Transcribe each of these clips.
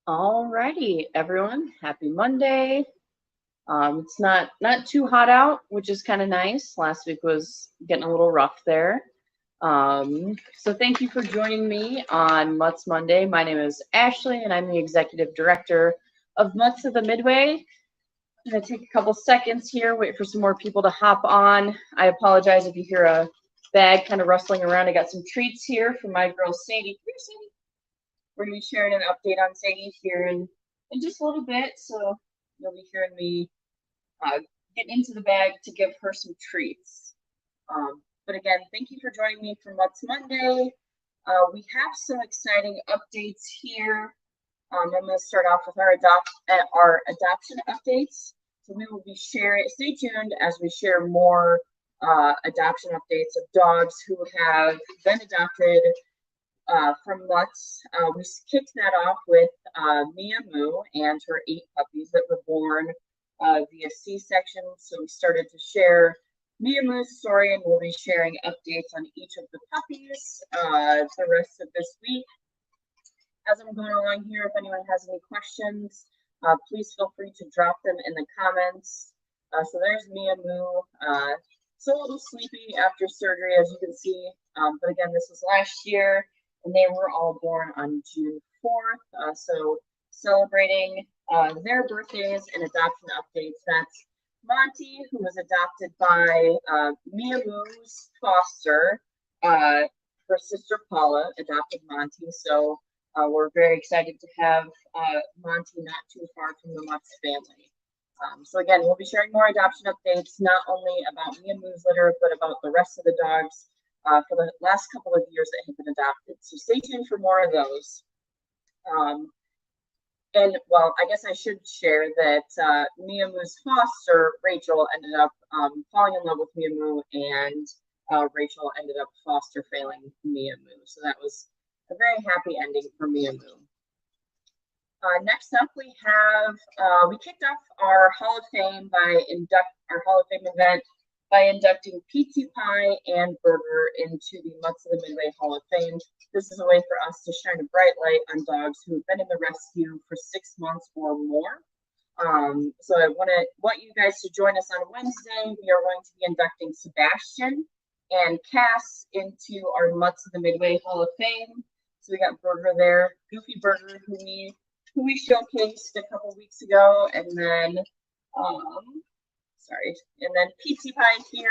Alrighty, everyone. Happy Monday. It's not too hot out, which is kind of nice. Last week was getting a little rough there. So thank you for joining me on Mutts Monday. My name is Ashley, and I'm the Executive Director of Mutts of the Midway. I'm going to take a couple seconds here, wait for some more people to hop on. I apologize if you hear a bag kind of rustling around. I got some treats here from my girl Sadie. Here, Sadie. We're going to be sharing an update on Sadie here in just a little bit. So you'll be hearing me get into the bag to give her some treats. But again, thank you for joining me for Mutts Monday. We have some exciting updates here. I'm going to start off with our adoption updates. So we will be sharing, stay tuned as we share more adoption updates of dogs who have been adopted from Mutts. We kicked that off with Mia Moo and her 8 puppies that were born via C-section. So we started to share Mia Moo's story, and we'll be sharing updates on each of the puppies the rest of this week. As I'm going along here, if anyone has any questions, please feel free to drop them in the comments. So there's Mia Moo. Still a little sleepy after surgery, as you can see. But again, this was last year, and they were all born on June 4th. So celebrating their birthdays and adoption updates. That's Monty, who was adopted by Mia Moo's foster. Her sister Paula adopted Monty. So we're very excited to have Monty not too far from the Mutts family. So again, we'll be sharing more adoption updates, not only about Mia Moo's litter, but about the rest of the dogs for the last couple of years that have been adopted. So stay tuned for more of those. And well, I guess I should share that Mia Moo's foster, Rachel, ended up falling in love with Mia Moo, and Rachel ended up foster failing Mia Moo. So that was a very happy ending for Mia Moo. Next up, we have we kicked off our Hall of Fame event by inducting Pizza Pie and Burger into the Mutts of the Midway Hall of Fame. This is a way for us to shine a bright light on dogs who have been in the rescue for 6 months or more. So I want you guys to join us on Wednesday. We are going to be inducting Sebastian and Cass into our Mutts of the Midway Hall of Fame. So we got Burger there, Goofy Burger, who we showcased a couple weeks ago, and then Pizza Pie here,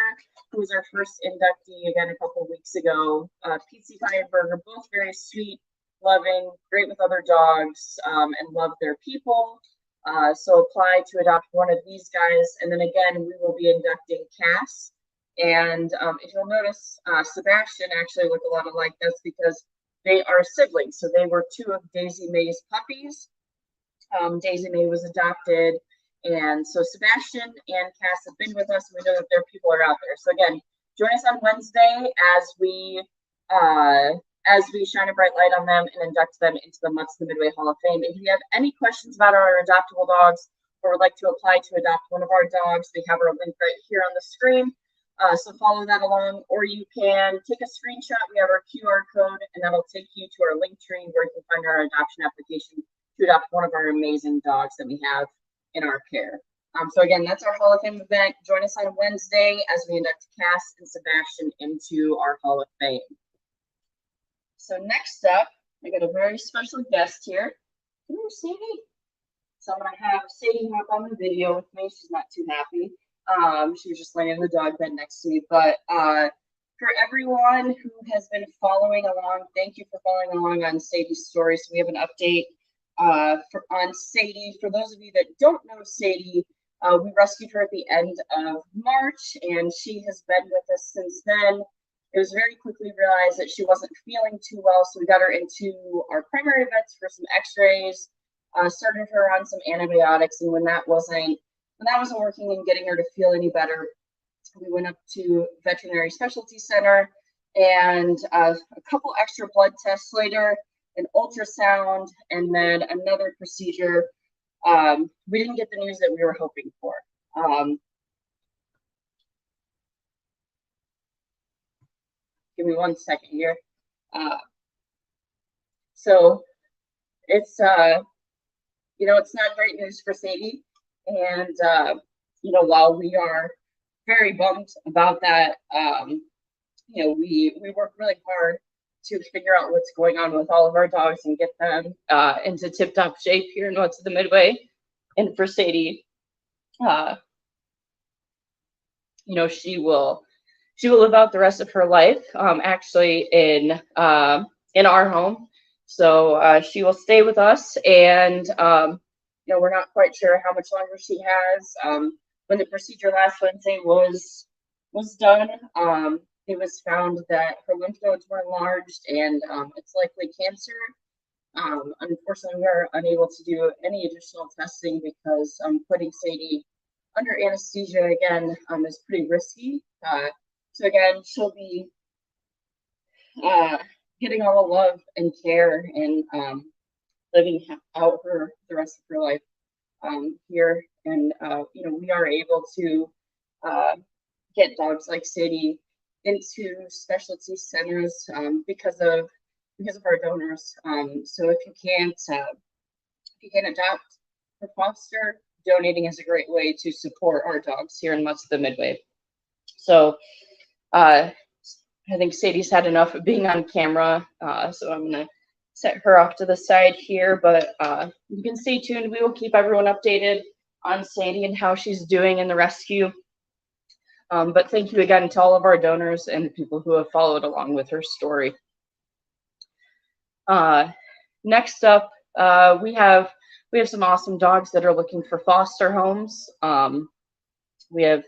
who was our first inductee again a couple weeks ago. Pizza Pie and Burger, both very sweet, loving, great with other dogs, and love their people. So apply to adopt one of these guys, and then again we will be inducting Cass. And if you'll notice, Sebastian actually look a lot alike. That's because they are siblings. So they were 2 of Daisy May's puppies. Daisy May was adopted, and so Sebastian and Cass have been with us. We know that their people are out there. So again, join us on Wednesday as we shine a bright light on them and induct them into the Mutts of the Midway Hall of Fame. If you have any questions about our adoptable dogs or would like to apply to adopt one of our dogs, we have our link right here on the screen. So follow that along, or you can take a screenshot. We have our QR code, and that'll take you to our link tree where you can find our adoption application to adopt one of our amazing dogs that we have in our care. So again, that's our Hall of Fame event. Join us on Wednesday as we induct Cass and Sebastian into our Hall of Fame. So next up, I got a very special guest here. Come here, Sadie. So I'm gonna have Sadie hop on the video with me. She's not too happy. She was just laying in the dog bed next to me. But for everyone who has been following along, thank you for following along on Sadie's story. So we have an update on Sadie. For those of you that don't know Sadie, we rescued her at the end of March, and she has been with us since then. It was very quickly realized that she wasn't feeling too well, so we got her into our primary vets for some x-rays, started her on some antibiotics, and when that wasn't working and getting her to feel any better, we went up to Veterinary Specialty Center, and a couple extra blood tests later, an ultrasound, and then another procedure. We didn't get the news that we were hoping for. Give me 1 second here. So it's you know, it's not great news for Sadie. And, you know, while we are very bummed about that, you know, we work really hard to figure out what's going on with all of our dogs and get them into tip-top shape here in Mutts of the Midway. And for Sadie, you know, she will live out the rest of her life actually in our home. So she will stay with us, and you know, we're not quite sure how much longer she has. When the procedure last Wednesday was done, it was found that her lymph nodes were enlarged, and it's likely cancer. Unfortunately, we are unable to do any additional testing because putting Sadie under anesthesia again is pretty risky. So again, she'll be getting all the love and care and living out the rest of her life here. And you know, we are able to get dogs like Sadie into specialty centers because of our donors. So if you can't adopt or foster, donating is a great way to support our dogs here in Mutts of the Midway. So I think Sadie's had enough of being on camera, so I'm gonna set her off to the side here, but you can stay tuned. We will keep everyone updated on Sadie and how she's doing in the rescue. But thank you again to all of our donors and the people who have followed along with her story. Next up, we have some awesome dogs that are looking for foster homes. We're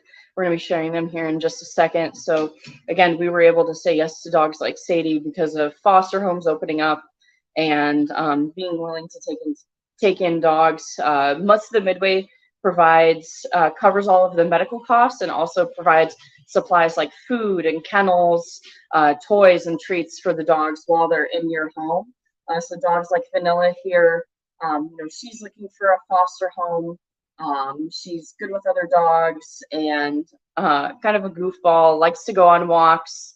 going to be sharing them here in just a second. So again, we were able to say yes to dogs like Sadie because of foster homes opening up and being willing to take in dogs. Mutts of the Midway covers all of the medical costs and also provides supplies like food and kennels, toys and treats for the dogs while they're in your home. So dogs like Vanilla here, you know, she's looking for a foster home. She's good with other dogs and kind of a goofball, likes to go on walks.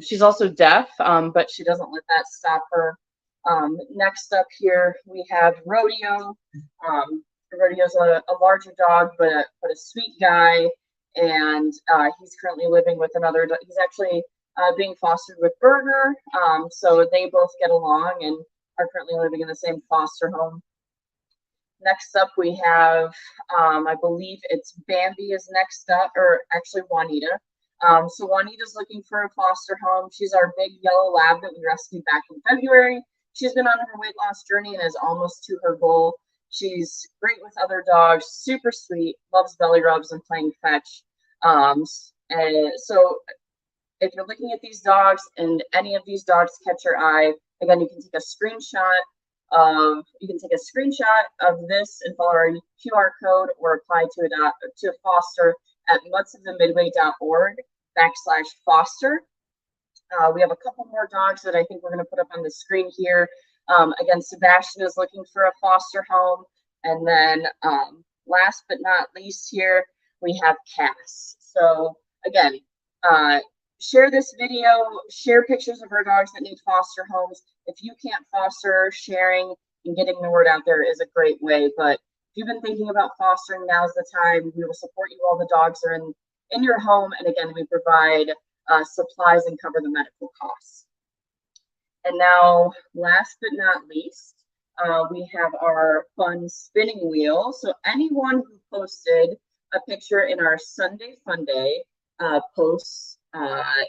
She's also deaf, but she doesn't let that stop her. Next up here, we have Rodeo. Rodeo's a larger dog, but a sweet guy, and he's currently living with another dog. He's actually being fostered with Burger, so they both get along and are currently living in the same foster home. Next up, we have, I believe it's Bambi is next up, or actually Juanita. So Juanita's looking for a foster home. She's our big yellow lab that we rescued back in February. She's been on her weight loss journey and is almost to her goal. She's great with other dogs, super sweet, loves belly rubs and playing fetch. And so if you're looking at these dogs and any of these dogs catch your eye, again, you can take a screenshot of this and follow our QR code or apply to foster at muttsofthemidway.org/foster. We have a couple more dogs that I think we're going to put up on the screen here. Again, Sebastian is looking for a foster home. And then last but not least here, we have Cass. So again, share this video, share pictures of our dogs that need foster homes. If you can't foster, sharing and getting the word out there is a great way. But if you've been thinking about fostering, now's the time. We will support you while the dogs are in your home. And again, we provide supplies and cover the medical costs. And now, last but not least, we have our fun spinning wheel. So anyone who posted a picture in our Sunday Fun Day posts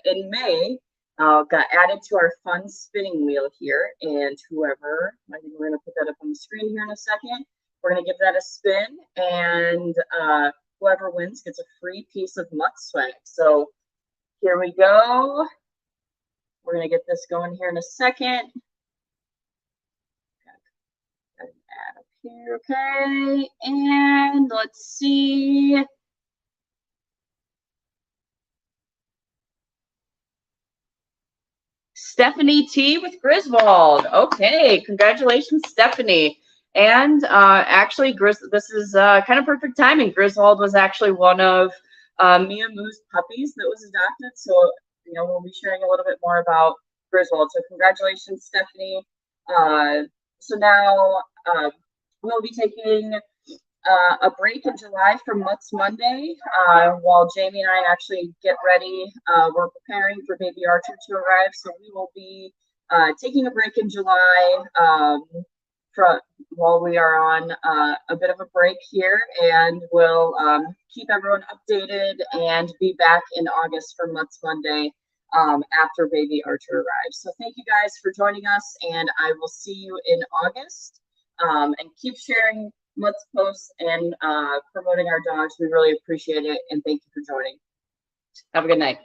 in May got added to our fun spinning wheel here. And whoever, I think we're going to put that up on the screen here in a second. We're going to give that a spin, and whoever wins gets a free piece of Mutts swag. So here we go. We're going to get this going here in a second. Add up here, okay. And let's see. Stephanie T with Griswold. Okay, congratulations, Stephanie. And actually, this is kind of perfect timing. Griswold was actually one of Mia Moo's puppies that was adopted. So, you know, we'll be sharing a little bit more about Griswold. So congratulations, Stephanie. So now we'll be taking a break in July from Mutts Monday while Jamie and I actually get ready. We're preparing for baby Archer to arrive, so we will be taking a break in July while we are on a bit of a break here, and we'll keep everyone updated and be back in August for Mutts Monday after baby Archer arrives. So thank you guys for joining us, and I will see you in August. And keep sharing Mutts posts and promoting our dogs. We really appreciate it, and thank you for joining. Have a good night.